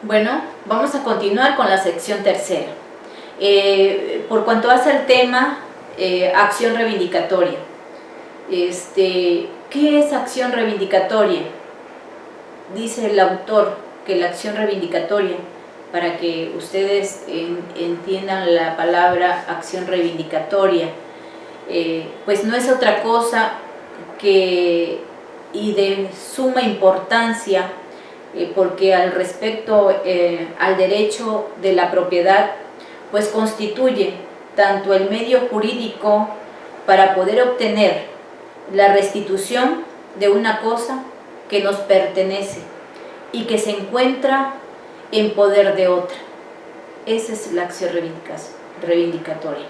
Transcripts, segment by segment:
Bueno, vamos a continuar con la sección tercera. Por cuanto hace al tema acción reivindicatoria. ¿Qué es acción reivindicatoria? Dice el autor que la acción reivindicatoria, para que ustedes entiendan la palabra acción reivindicatoria, pues no es otra cosa que, y de suma importancia, porque al respecto al derecho de la propiedad, pues constituye tanto el medio jurídico para poder obtener la restitución de una cosa que nos pertenece y que se encuentra en poder de otra. Esa es la acción reivindicatoria.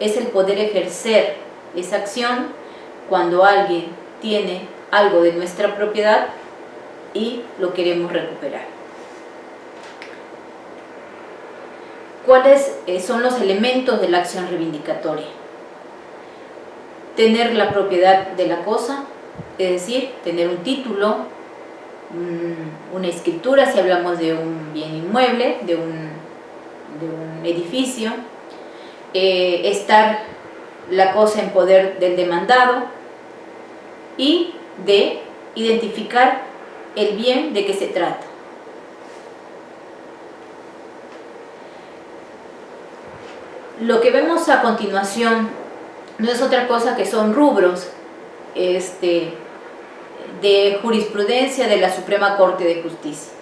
Es el poder ejercer esa acción cuando alguien tiene algo de nuestra propiedad y lo queremos recuperar. ¿Cuáles son los elementos de la acción reivindicatoria? Tener la propiedad de la cosa, es decir, tener un título, una escritura si hablamos de un bien inmueble, de un edificio, estar la cosa en poder del demandado y de identificar el bien de que se trata. Lo que vemos a continuación no es otra cosa que son rubros de jurisprudencia de la Suprema Corte de Justicia.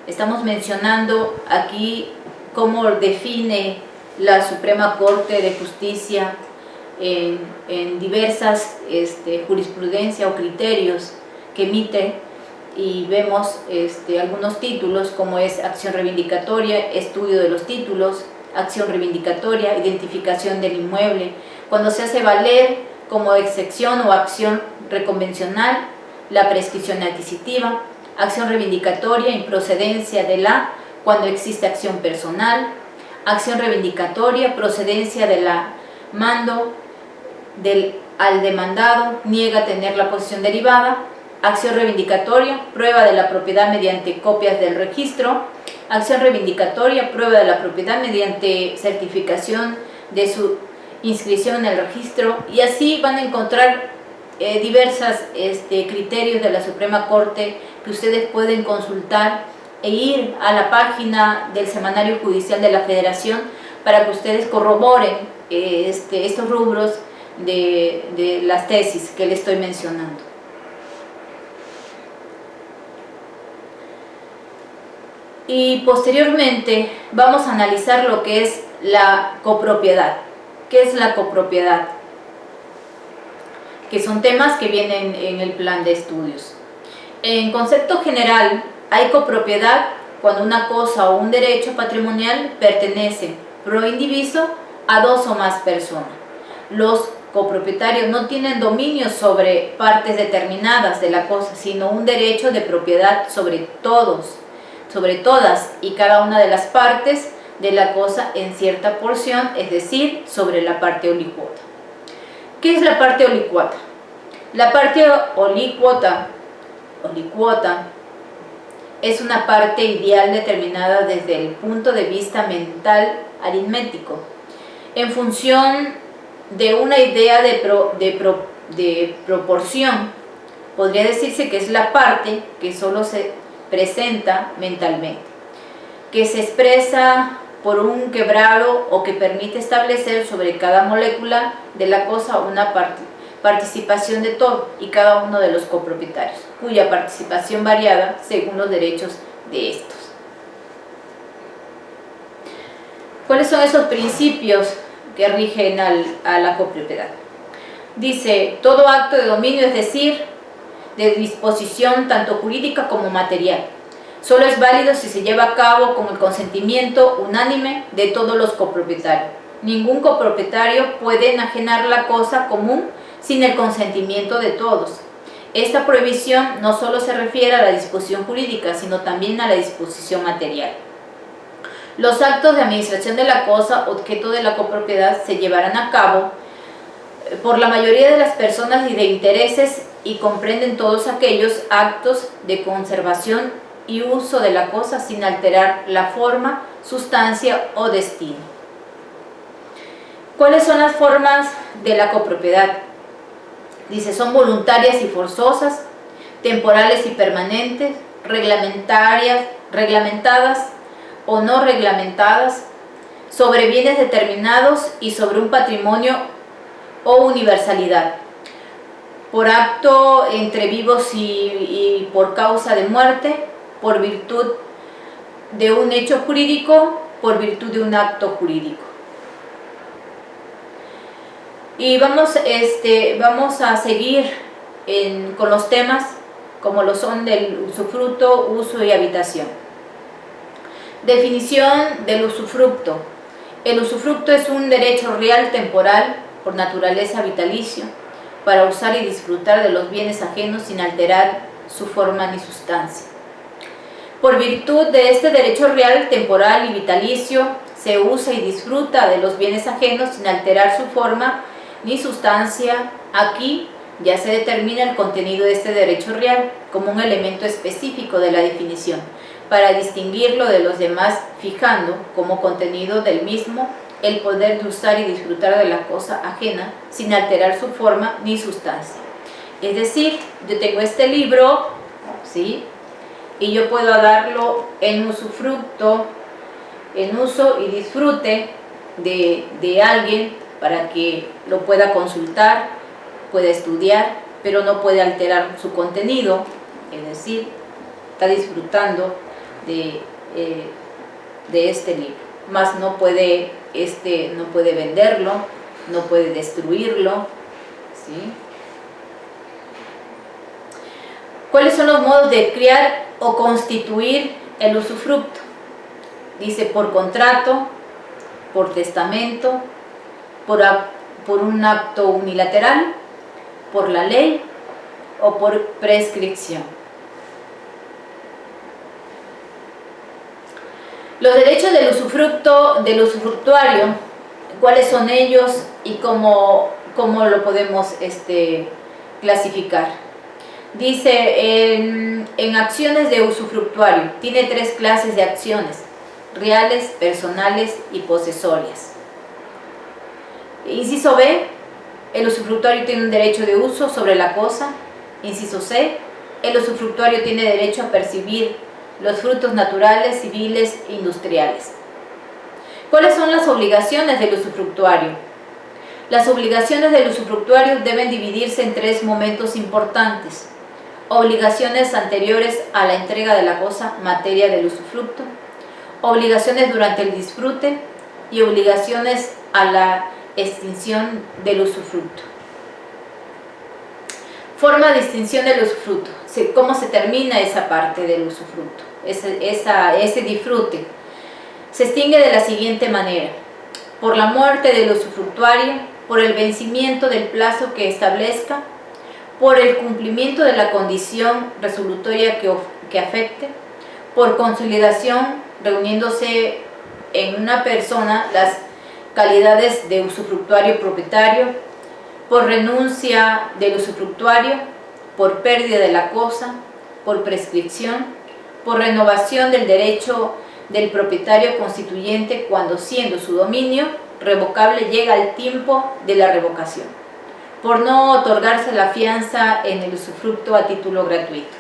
Estamos mencionando aquí cómo define la Suprema Corte de Justicia en diversas jurisprudencia o criterios que emite, y vemos algunos títulos como es acción reivindicatoria, estudio de los títulos, acción reivindicatoria, identificación del inmueble, cuando se hace valer como excepción o acción reconvencional la prescripción adquisitiva, acción reivindicatoria, improcedencia de cuando existe acción personal, acción reivindicatoria, procedencia de la mando al demandado, niega tener la posición derivada, acción reivindicatoria, prueba de la propiedad mediante copias del registro, acción reivindicatoria, prueba de la propiedad mediante certificación de su inscripción en el registro, y así van a encontrar diversos criterios de la Suprema Corte que ustedes pueden consultar e ir a la página del Semanario Judicial de la Federación para que ustedes corroboren estos rubros de las tesis que les estoy mencionando. Y posteriormente vamos a analizar lo que es la copropiedad. ¿Qué es la copropiedad? Que son temas que vienen en el plan de estudios. En concepto general, hay copropiedad cuando una cosa o un derecho patrimonial pertenece pro indiviso a dos o más personas. Los copropietarios no tienen dominio sobre partes determinadas de la cosa, sino un derecho de propiedad sobre todas y cada una de las partes de la cosa en cierta porción, es decir, sobre la parte olicuota. ¿Qué es la parte olicuota? La parte olicuota es una parte ideal determinada desde el punto de vista mental aritmético, en función de una idea de proporción. Podría decirse que es la parte que solo se presenta mentalmente, que se expresa por un quebrado o que permite establecer sobre cada molécula de la cosa una participación de todo y cada uno de los copropietarios, cuya participación variada según los derechos de estos. ¿Cuáles son esos principios que rigen a la copropiedad? Dice, todo acto de dominio, es decir, de disposición tanto jurídica como material, solo es válido si se lleva a cabo con el consentimiento unánime de todos los copropietarios. Ningún copropietario puede enajenar la cosa común sin el consentimiento de todos. Esta prohibición no solo se refiere a la disposición jurídica, sino también a la disposición material. Los actos de administración de la cosa, objeto de la copropiedad, se llevarán a cabo por la mayoría de las personas y de intereses, y comprenden todos aquellos actos de conservación y uso de la cosa sin alterar la forma, sustancia o destino. ¿Cuáles son las formas de la copropiedad? Dice, son voluntarias y forzosas, temporales y permanentes, reglamentadas o no reglamentadas, sobre bienes determinados y sobre un patrimonio o universalidad, por acto entre vivos y por causa de muerte, por virtud de un hecho jurídico, por virtud de un acto jurídico. Y vamos a seguir con los temas como lo son del usufructo, uso y habitación. Definición del usufructo. El usufructo es un derecho real temporal, por naturaleza vitalicio, para usar y disfrutar de los bienes ajenos sin alterar su forma ni sustancia. Por virtud de este derecho real temporal y vitalicio, se usa y disfruta de los bienes ajenos sin alterar su forma ni sustancia. Aquí ya se determina el contenido de este derecho real como un elemento específico de la definición, para distinguirlo de los demás, fijando como contenido del mismo el poder de usar y disfrutar de la cosa ajena sin alterar su forma ni sustancia. Es decir, yo tengo este libro, ¿sí?, y yo puedo darlo en usufructo, en uso y disfrute de alguien para que lo pueda consultar, pueda estudiar, pero no puede alterar su contenido, es decir, está disfrutando de este libro, más no puede venderlo, no puede destruirlo, ¿sí? ¿Cuáles son los modos de crear o constituir el usufructo? Dice, por contrato, por testamento, por un acto unilateral, por la ley o por prescripción. Los derechos del usufructuario, ¿cuáles son ellos y cómo lo podemos clasificar? Dice, en acciones de usufructuario, tiene 3 clases de acciones: reales, personales y posesorias. Inciso B, el usufructuario tiene un derecho de uso sobre la cosa. Inciso C, el usufructuario tiene derecho a percibir los frutos naturales, civiles e industriales. ¿Cuáles son las obligaciones del usufructuario? Las obligaciones del usufructuario deben dividirse en 3 momentos importantes: obligaciones anteriores a la entrega de la cosa materia del usufructo, obligaciones durante el disfrute y obligaciones a la extinción del usufructo. Forma de extinción del usufructo. ¿Cómo se termina esa parte del usufructo? Ese disfrute. Se extingue de la siguiente manera: por la muerte del usufructuario, por el vencimiento del plazo que establezca, por el cumplimiento de la condición resolutoria que afecte, por consolidación, reuniéndose en una persona las calidades de usufructuario propietario, por renuncia del usufructuario, por pérdida de la cosa, por prescripción, por renovación del derecho del propietario constituyente cuando, siendo su dominio revocable, llega el tiempo de la revocación, por no otorgarse la fianza en el usufructo a título gratuito.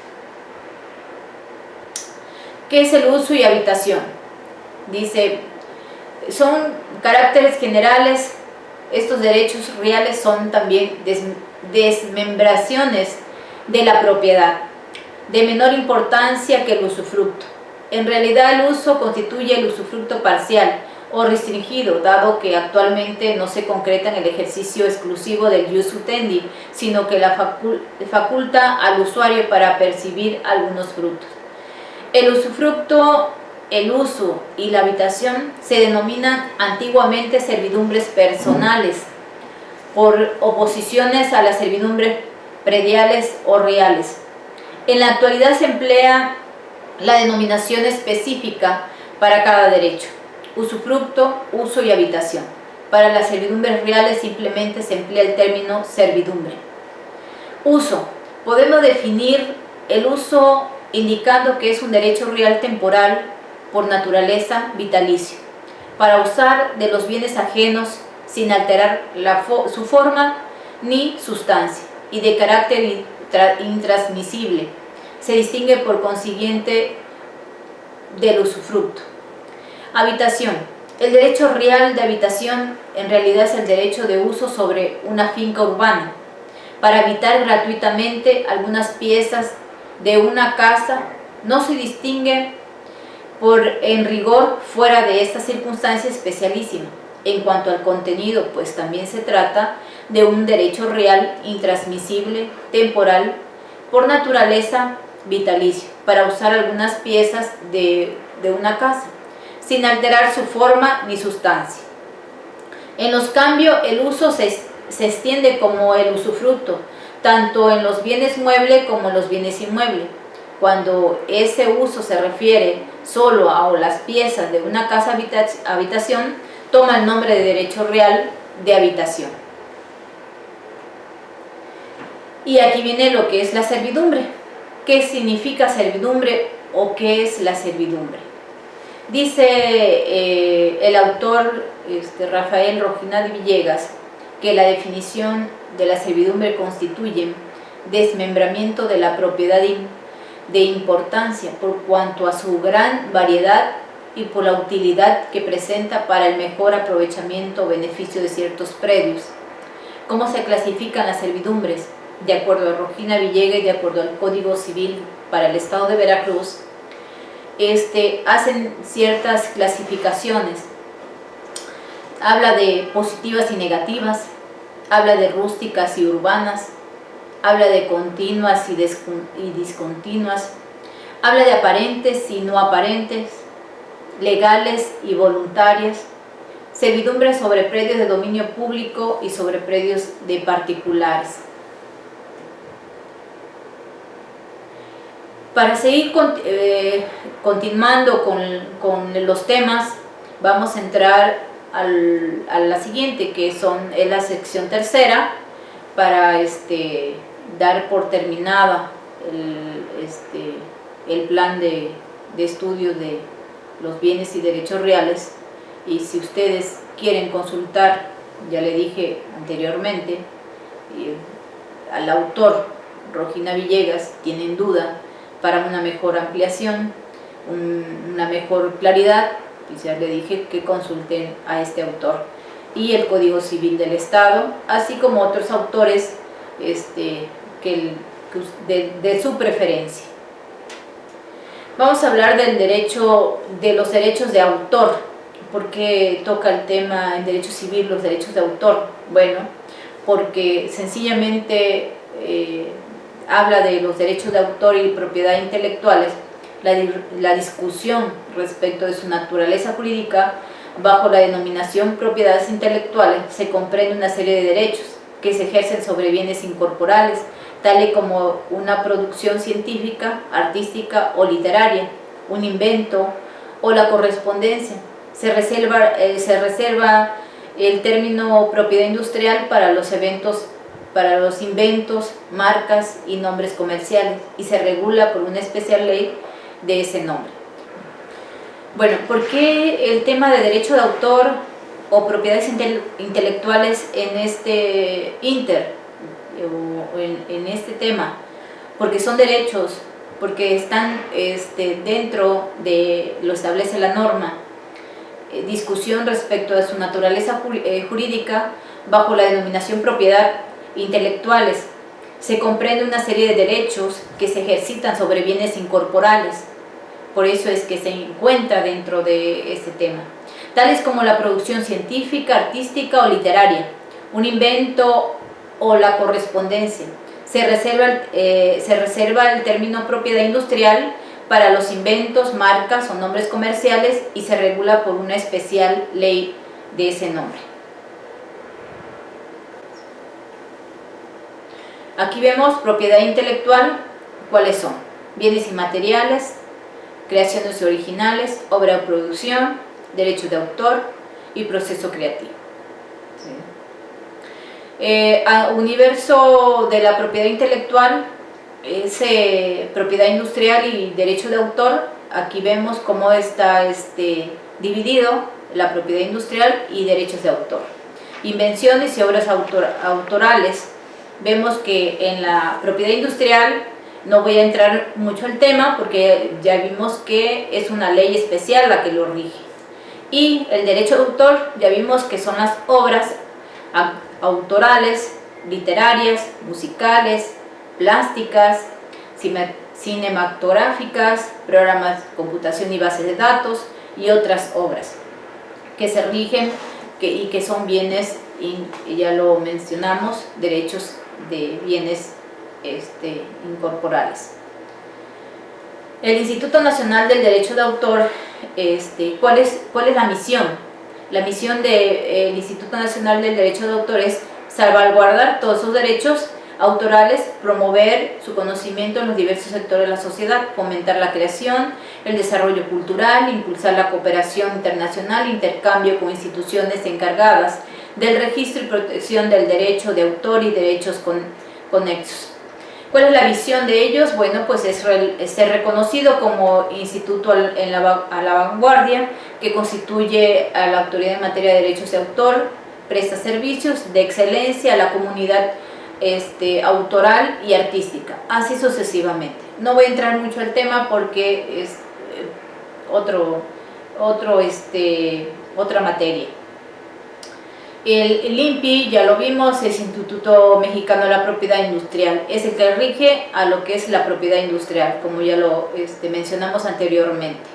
¿Qué es el uso y habitación? Dice, son caracteres generales. Estos derechos reales son también desmembraciones de la propiedad, de menor importancia que el usufructo. En realidad, el uso constituye el usufructo parcial o restringido, dado que actualmente no se concreta en el ejercicio exclusivo del ius utendi, sino que la faculta al usuario para percibir algunos frutos. El usufructo, el uso y la habitación se denominan antiguamente servidumbres personales, por oposiciones a las servidumbres prediales o reales. En la actualidad se emplea la denominación específica para cada derecho: usufructo, uso y habitación. Para las servidumbres reales simplemente se emplea el término servidumbre. Uso. Podemos definir el uso indicando que es un derecho real temporal, por naturaleza vitalicio, para usar de los bienes ajenos sin alterar su forma ni sustancia, y de carácter intransmisible. Se distingue por consiguiente del usufructo. Habitación. El derecho real de habitación en realidad es el derecho de uso sobre una finca urbana, para habitar gratuitamente algunas piezas de una casa. No se distingue en rigor fuera de esta circunstancia especialísima. En cuanto al contenido, pues también se trata de un derecho real, intransmisible, temporal, por naturaleza vitalicio, para usar algunas piezas de una casa, sin alterar su forma ni sustancia. En los cambios, el uso se extiende como el usufructo, tanto en los bienes muebles como en los bienes inmuebles. Cuando ese uso se refiere solo a las piezas de una casa habitación, toma el nombre de derecho real de habitación. Y aquí viene lo que es la servidumbre. ¿Qué significa servidumbre o qué es la servidumbre? Dice el autor Rafael Rojina de Villegas que la definición de la servidumbre constituye desmembramiento de la propiedad de importancia por cuanto a su gran variedad y por la utilidad que presenta para el mejor aprovechamiento o beneficio de ciertos predios. ¿Cómo se clasifican las servidumbres? De acuerdo a Rojina Villegas y de acuerdo al Código Civil para el Estado de Veracruz, hacen ciertas clasificaciones. Habla de positivas y negativas, habla de rústicas y urbanas, habla de continuas y discontinuas, habla de aparentes y no aparentes, legales y voluntarias, servidumbres sobre predios de dominio público y sobre predios de particulares. Para seguir continuando con los temas, vamos a entrar a la siguiente, que es la sección tercera, para dar por terminada el plan de estudio de los bienes y derechos reales. Y si ustedes quieren consultar, ya le dije anteriormente, al autor Rojina Villegas, tienen duda para una mejor ampliación, una mejor claridad, pues ya le dije que consulten a este autor y el Código Civil del Estado, así como otros autores de su preferencia. Vamos a hablar de los derechos de autor. ¿Por qué toca el tema en derecho civil los derechos de autor? Bueno, porque sencillamente habla de los derechos de autor y propiedad intelectuales, la discusión respecto de su naturaleza jurídica. Bajo la denominación propiedades intelectuales se comprende una serie de derechos que se ejercen sobre bienes incorporales, tales como una producción científica, artística o literaria, un invento o la correspondencia. Se reserva el término propiedad industrial para los inventos, marcas y nombres comerciales, y se regula por una especial ley de ese nombre. Bueno, ¿por qué el tema de derecho de autor o propiedades intelectuales en este en este tema? Porque son derechos, porque están dentro de lo establece la norma. Discusión respecto a su naturaleza jurídica. Bajo la denominación propiedad intelectuales se comprende una serie de derechos que se ejercitan sobre bienes incorporales. Por eso es que se encuentra dentro de este tema, tales como la producción científica, artística o literaria, un invento o la correspondencia. Se reserva el término propiedad industrial para los inventos, marcas o nombres comerciales, y se regula por una especial ley de ese nombre. Aquí vemos propiedad intelectual. ¿Cuáles son? Bienes inmateriales, creaciones originales, obra o producción, derecho de autor y proceso creativo. ¿Sí? Universo de la propiedad intelectual es propiedad industrial y derecho de autor. Aquí vemos cómo está dividido la propiedad industrial y derechos de autor. Invenciones y obras autorales. Vemos que en la propiedad industrial no voy a entrar mucho al tema porque ya vimos que es una ley especial la que lo rige. Y el derecho de autor ya vimos que son las obras autorales, literarias, musicales, plásticas, cinematográficas, programas de computación y bases de datos y otras obras que se rigen y que son bienes, y ya lo mencionamos, derechos de bienes incorporales. El Instituto Nacional del Derecho de Autor, ¿cuál es la misión? La misión del Instituto Nacional del Derecho de Autor es salvaguardar todos esos derechos autorales, promover su conocimiento en los diversos sectores de la sociedad, fomentar la creación, el desarrollo cultural, impulsar la cooperación internacional, intercambio con instituciones encargadas del registro y protección del derecho de autor y derechos conexos. ¿Cuál es la visión de ellos? Bueno, pues es ser reconocido como instituto a la vanguardia, que constituye a la autoridad en materia de derechos de autor, presta servicios de excelencia a la comunidad autoral y artística, así sucesivamente. No voy a entrar mucho al tema porque es otra materia. El INPI, ya lo vimos, es Instituto Mexicano de la Propiedad Industrial, es el que rige a lo que es la propiedad industrial, como ya lo mencionamos anteriormente.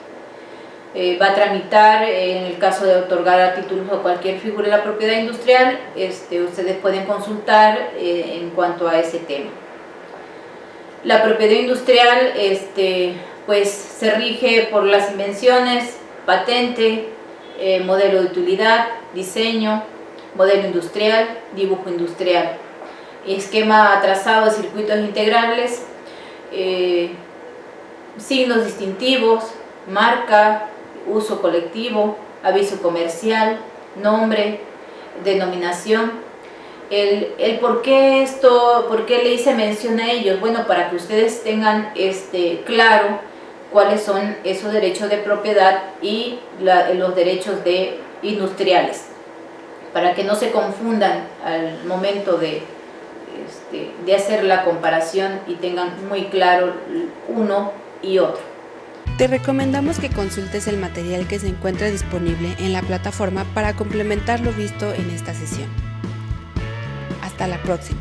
Va a tramitar, en el caso de otorgar a títulos a cualquier figura de la propiedad industrial, ustedes pueden consultar en cuanto a ese tema. La propiedad industrial pues se rige por las invenciones, patente, modelo de utilidad, diseño, modelo industrial, dibujo industrial, esquema trazado de circuitos integrales, signos distintivos, marca, uso colectivo, aviso comercial, nombre, denominación. El por qué le hice mención a ellos. Bueno, para que ustedes tengan claro cuáles son esos derechos de propiedad y los derechos industriales, para que no se confundan al momento de hacer la comparación y tengan muy claro uno y otro. Te recomendamos que consultes el material que se encuentra disponible en la plataforma para complementar lo visto en esta sesión. Hasta la próxima.